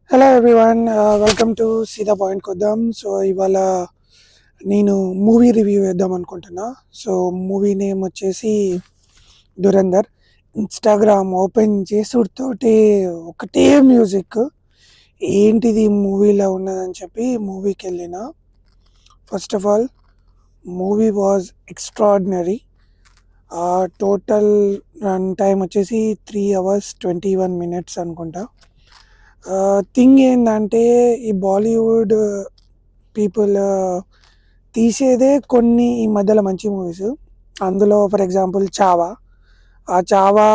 Hello everyone, welcome to సీదా point కొద్దాం. So ఇవాళ నేను మూవీ రివ్యూ వేద్దాం అనుకుంటున్నా. సో మూవీ నేమ్ వచ్చేసి దురంధర్. ఇన్స్టాగ్రామ్ ఓపెన్ చేసుడుతోటే ఒకటే మ్యూజిక్, ఏంటిది మూవీలో ఉన్నదని చెప్పి మూవీకి వెళ్ళిన. First of all movie was extraordinary. Total run time వచ్చేసి 3 hours 21 minutes అనుకుంటా. థింగ్ ఏంటంటే ఈ బాలీవుడ్ పీపుల్ తీసేదే కొన్ని ఈ మధ్యలో మంచి మూవీస్. అందులో ఫర్ ఎగ్జాంపుల్ చావా. ఆ చావా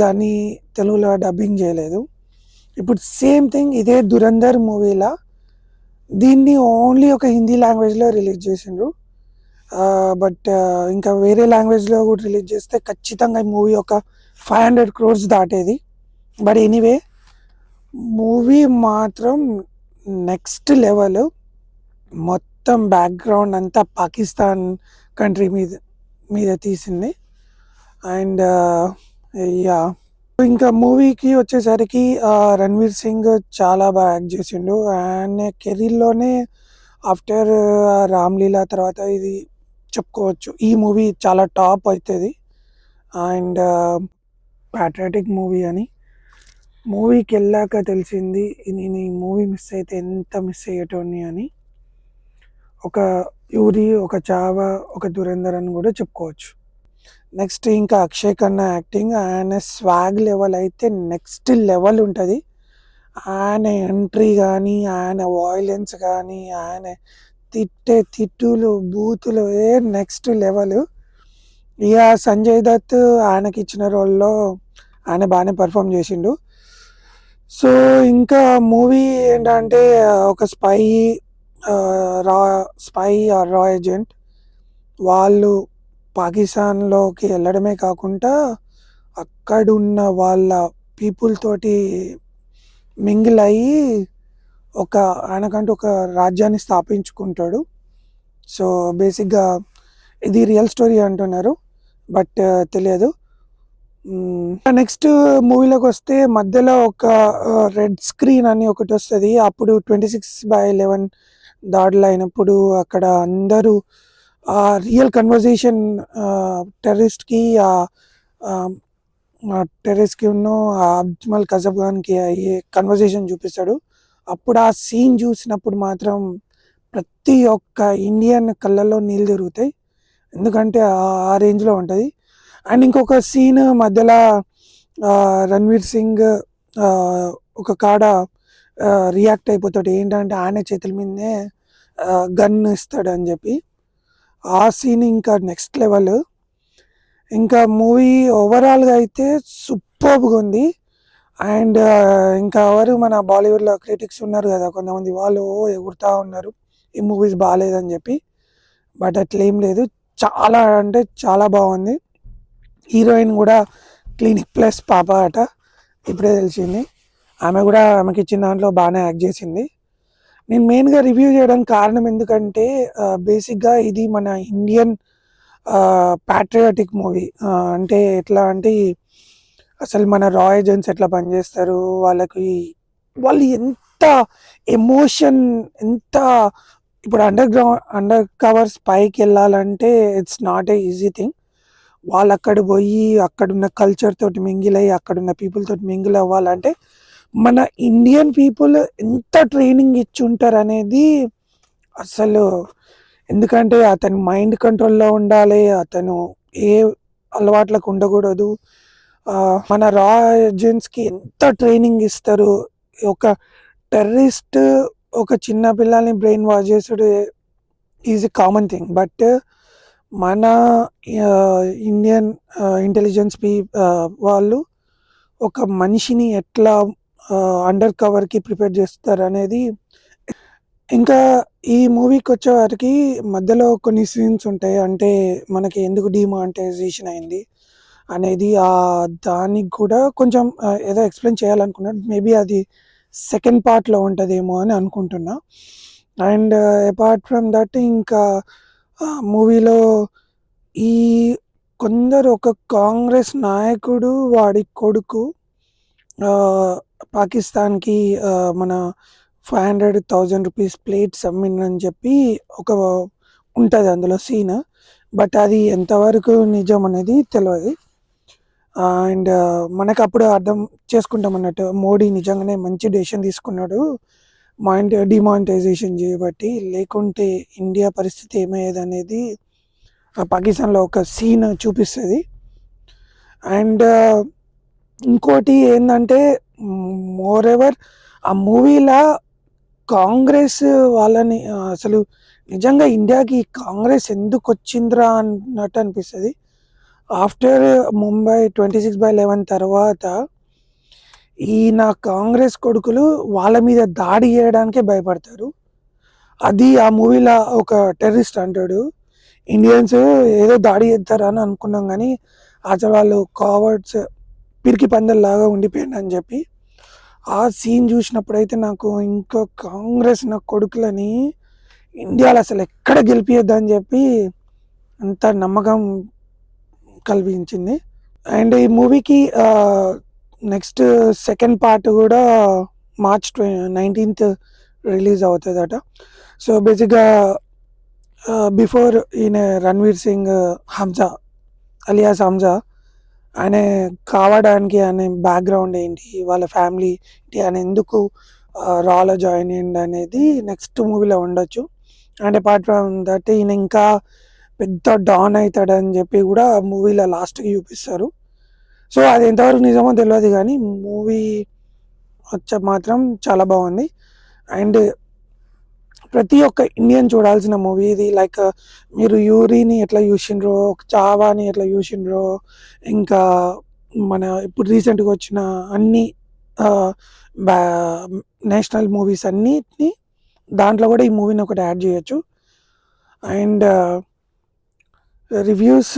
దాన్ని తెలుగులో డబ్బింగ్ చేయలేదు. ఇప్పుడు సేమ్ థింగ్ ఇదే దురంధర్ మూవీలా దీన్ని ఓన్లీ ఒక హిందీ లాంగ్వేజ్లో రిలీజ్ చేసిండ్రు. బట్ ఇంకా వేరే లాంగ్వేజ్లో కూడా రిలీజ్ చేస్తే ఖచ్చితంగా ఈ మూవీ ఒక 500 crores దాటేది. బట్ ఎనీవే, మూవీ మాత్రం నెక్స్ట్ లెవెల్. మొత్తం బ్యాక్గ్రౌండ్ అంతా పాకిస్తాన్ కంట్రీ మీద తీసింది. అండ్ యా, ఇంకా మూవీకి వచ్చేసరికి రణ్వీర్ సింగ్ చాలా బాగా యాక్ట్ చేసిండు. అండ్ కెరీర్లోనే ఆఫ్టర్ రామ్లీలా తర్వాత ఇది చెప్పుకోవచ్చు, ఈ మూవీ చాలా టాప్ అవుతుంది. అండ్ ప్యాట్రియాటిక్ మూవీ అని మూవీకి వెళ్ళాక తెలిసింది, నేను ఈ మూవీ మిస్ అయితే ఎంత మిస్ అయ్యేటోని అని. ఒక యూరి, ఒక చావా, ఒక దురంధర్ అని కూడా చెప్పుకోవచ్చు. నెక్స్ట్ ఇంకా అక్షయ్ ఖన్నా యాక్టింగ్, ఆయన స్వాగ్ లెవెల్ అయితే నెక్స్ట్ లెవెల్ ఉంటుంది. ఆయన ఎంట్రీ కానీ, ఆయన వాయిలెన్స్ కానీ, ఆయన తిట్టే తిట్టులు బూతులు నెక్స్ట్ లెవెల్. ఇక సంజయ్ దత్ ఆయనకి ఇచ్చిన రోల్లో ఆయన బాగానే పర్ఫామ్ చేసిండు. సో ఇంకా మూవీ ఏంటంటే ఒక రా స్పై ఆర్ రా ఏజెంట్ వాళ్ళు పాకిస్తాన్లోకి వెళ్ళడమే కాకుండా అక్కడున్న వాళ్ళ పీపుల్ తోటి మింగిల్ అయ్యి ఆయనకంటూ ఒక రాజ్యాన్ని స్థాపించుకుంటాడు. సో బేసిక్గా ఇది రియల్ స్టోరీ అంటున్నారు, బట్ తెలియదు. నెక్స్ట్ మూవీలోకి వస్తే మధ్యలో ఒక రెడ్ స్క్రీన్ అని ఒకటి వస్తుంది. అప్పుడు 26/11 దాడులు అయినప్పుడు అక్కడ అందరూ రియల్ కన్వర్జేషన్ టెర్రరిస్ట్కి టెర్రరిస్ట్కి ఉన్న అజ్మల్ కజబ్ ఖాన్కి అయ్యే కన్వర్జేషన్ చూపిస్తాడు. అప్పుడు ఆ సీన్ చూసినప్పుడు మాత్రం ప్రతి ఒక్క ఇండియన్ కళ్ళల్లో నీళ్ళు తిరుగుతాయి, ఎందుకంటే ఆ రేంజ్లో ఉంటుంది. అండ్ ఇంకొక సీన్ మధ్యలో రణ్వీర్ సింగ్ ఒక కాడ రియాక్ట్ అయిపోతాడు, ఏంటంటే ఆయన చేతుల మీదనే గన్ ఇస్తాడు అని చెప్పి. ఆ సీన్ ఇంకా నెక్స్ట్ లెవెల్. ఇంకా మూవీ ఓవరాల్గా అయితే సూపర్గా ఉంది. అండ్ ఇంకా ఎవరు మన బాలీవుడ్లో క్రిటిక్స్ ఉన్నారు కదా కొంతమంది, వాళ్ళు ఎగురుతూ ఉన్నారు ఈ మూవీస్ బాగాలేదని చెప్పి. బట్ అట్లా ఏం లేదు, చాలా అంటే చాలా బాగుంది. హీరోయిన్ కూడా క్లినిక్ ప్లస్ పాప అట, ఇప్పుడే తెలిసింది. ఆమెకి ఇచ్చిన దాంట్లో బాగానే యాక్ట్ చేసింది. నేను మెయిన్గా రివ్యూ చేయడానికి కారణం ఎందుకంటే బేసిక్గా ఇది మన ఇండియన్ ప్యాట్రియాటిక్ మూవీ. అంటే ఎట్లా అంటే అసలు మన రా ఏజెంట్స్ ఎట్లా పనిచేస్తారు, వాళ్ళు ఎంత ఎమోషన్, ఎంత ఇప్పుడు అండర్ కవర్స్ పైకి వెళ్ళాలంటే it's not a easy thing. వాళ్ళు అక్కడ పోయి అక్కడున్న కల్చర్ తోటి మింగిల్ అయ్యి అక్కడున్న పీపుల్ తోటి మింగిల్ అవ్వాలంటే మన ఇండియన్ పీపుల్ ఎంత ట్రైనింగ్ ఇచ్చి ఉంటారు అనేది అసలు. ఎందుకంటే అతని మైండ్ కంట్రోల్లో ఉండాలి, అతను ఏ అలవాట్లకు ఉండకూడదు. మన రా ఏజెంట్స్కి ఎంత ట్రైనింగ్ ఇస్తారు. ఒక టెర్రరిస్ట్ ఒక చిన్న పిల్లల్ని బ్రెయిన్ వాష్ చేసుడు is a common thing, but మన ఇండియన్ ఇంటెలిజెన్స్ వాళ్ళు ఒక మనిషిని ఎట్లా అండర్ కవర్కి ప్రిపేర్ చేస్తారు అనేది. ఇంకా ఈ మూవీకి వచ్చేవారికి మధ్యలో కొన్ని సీన్స్ ఉంటాయి, అంటే మనకి ఎందుకు డిమానిటైజేషన్ అయింది అనేది దానికి కూడా కొంచెం ఏదో ఎక్స్ప్లెయిన్ చేయాలనుకున్నాడు. మేబీ అది సెకండ్ పార్ట్లో ఉంటుందేమో అని అనుకుంటున్నా. అండ్ అపార్ట్ ఫ్రమ్ దట్ ఇంకా మూవీలో ఈ కొందరు ఒక కాంగ్రెస్ నాయకుడు వాడి కొడుకు పాకిస్తాన్‌కి మన 500,000 రూపీస్ ప్లేట్స్ అమ్మిండ్రని చెప్పి ఒక ఉంటది అందులో సీన్. బట్ అది ఎంతవరకు నిజం అనేది తెలవది. అండ్ మనకప్పుడు అర్థం చేసుకుంటామన్నట్టు మోడీ నిజంగానే మంచి డెసిషన్ తీసుకున్నాడు. డిమానిటైజేషన్ చేయబట్టి. లేకుంటే ఇండియా పరిస్థితి ఏమయ్యేదనేది పాకిస్తాన్‌లో ఒక సీన్ చూపిస్తది. అండ్ ఇంకోటి ఏందంటే మోరెవర్ ఆ మూవీ‌లా కాంగ్రెస్ వాళ్ళని అసలు నిజంగా ఇండియాకి కాంగ్రెస్ ఎందుకొచ్చిందిరా అన్నట్టు అనిపిస్తది. ఆఫ్టర్ ముంబై 26/11 తర్వాత ఈయన కాంగ్రెస్ కొడుకులు వాళ్ళ మీద దాడి చేయడానికే భయపడతారు. అది ఆ మూవీ‌లా ఒక టెర్రరిస్ట్ అంటాడు. ఇండియన్స్ ఏదో దాడి చేస్తారని అనుకున్నాం గానీ, అసలు వాళ్ళు కావర్డ్స్, పిరికి పందల్లాగా ఉండిపోయిండ్రని చెప్పి. ఆ సీన్ చూసినప్పుడైతే నాకు ఇంకా కాంగ్రెస్ నా కొడుకులని ఇండియాలో అసలెక్కడ గెలిపియొద్దని చెప్పి అంత నమ్మకం కలిగించింది. అండ్ ఈ మూవీకి నెక్స్ట్ సెకండ్ పార్ట్ కూడా మార్చ్ 19థ్ రిలీజ్ అవుతుందట. సో బేసిక్గా బిఫోర్ ఈయన రణ్వీర్ సింగ్ హంజా అలియాస్ హంజా ఆయన కావడానికి ఆయన బ్యాక్గ్రౌండ్ ఏంటి, వాళ్ళ ఫ్యామిలీ ఏంటి, ఆయన ఎందుకు రాలో జాయిన్ అయ్యింది అనేది నెక్స్ట్ మూవీలో ఉండొచ్చు. అండ్ అపార్ట్ ఫ్రమ్ దట్ ఈయన ఇంకా పెద్ద డాన్ అవుతాడని చెప్పి కూడా మూవీలో లాస్ట్కి చూపిస్తారు. సో అది ఎంతవరకు నిజమో తెలియదు కానీ మూవీ వచ్చే మాత్రం చాలా బాగుంది. అండ్ ప్రతి ఒక్క ఇండియన్ చూడాల్సిన మూవీ ఇది. లైక్ మీరు యూరిని ఎట్లా చూసిండ్రో, చావాని ఎట్లా చూసిండ్రో, ఇంకా మన ఇప్పుడు రీసెంట్గా వచ్చిన అన్ని బ్యా నేషనల్ మూవీస్ అన్నిటిని దాంట్లో కూడా ఈ మూవీని ఒకటి యాడ్ చేయొచ్చు. అండ్ రివ్యూస్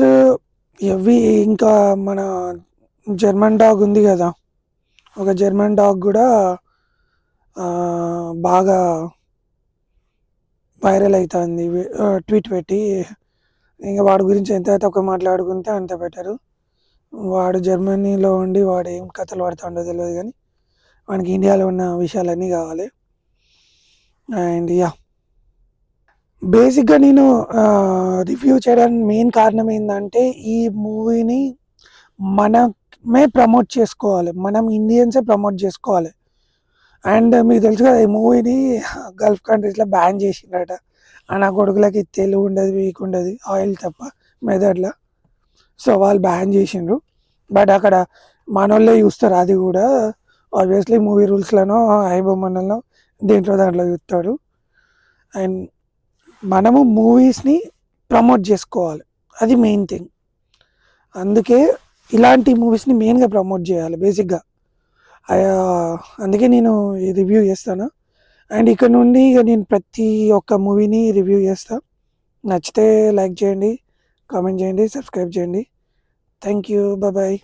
ఎవి ఇంకా మన జర్మన్ డాగ్ ఉంది కదా, ఒక జర్మన్ డాగ్ కూడా బాగా వైరల్ అవుతుంది ట్వీట్ పెట్టి. ఇంకా వాడి గురించి ఎంత తక్కువ మాట్లాడుకుంటే అంత బెటరు. వాడు జర్మనీలో ఉండి వాడు ఏం కథలు పడుతుండో తెలియదు కానీ వానికి ఇండియాలో ఉన్న విషయాలన్నీ కావాలి. అండ్ యా, బేసిక్గా నేను రివ్యూ చేయడానికి మెయిన్ కారణం ఏంటంటే ఈ మూవీని మనమే ప్రమోట్ చేసుకోవాలి, మనం ఇండియన్సే ప్రమోట్ చేసుకోవాలి. అండ్ మీకు తెలుసు కదా ఈ మూవీని గల్ఫ్ కంట్రీస్లో బ్యాన్ చేసిండట. నా కొడుకులకి తెలుగు ఉండదు, వీక్ ఉండదు, ఆయిల్ తప్ప మెదడ్లో. సో వాళ్ళు బ్యాన్ చేసిండ్రు. బట్ అక్కడ మనోళ్ళే చూస్తారు. అది కూడా ఆబ్వియస్లీ మూవీ రూల్స్లోనో ఐబొమ్మలలో దాంట్లో చూస్తాడు. అండ్ మనము మూవీస్ని ప్రమోట్ చేసుకోవాలి, అది మెయిన్ థింగ్. అందుకే ఇలాంటి మూవీస్ని మెయిన్గా ప్రమోట్ చేయాలి బేసిక్గా. అందుకే నేను ఈ రివ్యూ చేస్తాను. అండ్ ఇక్కడ నుండి ఇక నేను ప్రతి ఒక్క మూవీని రివ్యూ చేస్తాను. నచ్చితే లైక్ చేయండి, కామెంట్ చేయండి, సబ్స్క్రైబ్ చేయండి. Thank you, bye.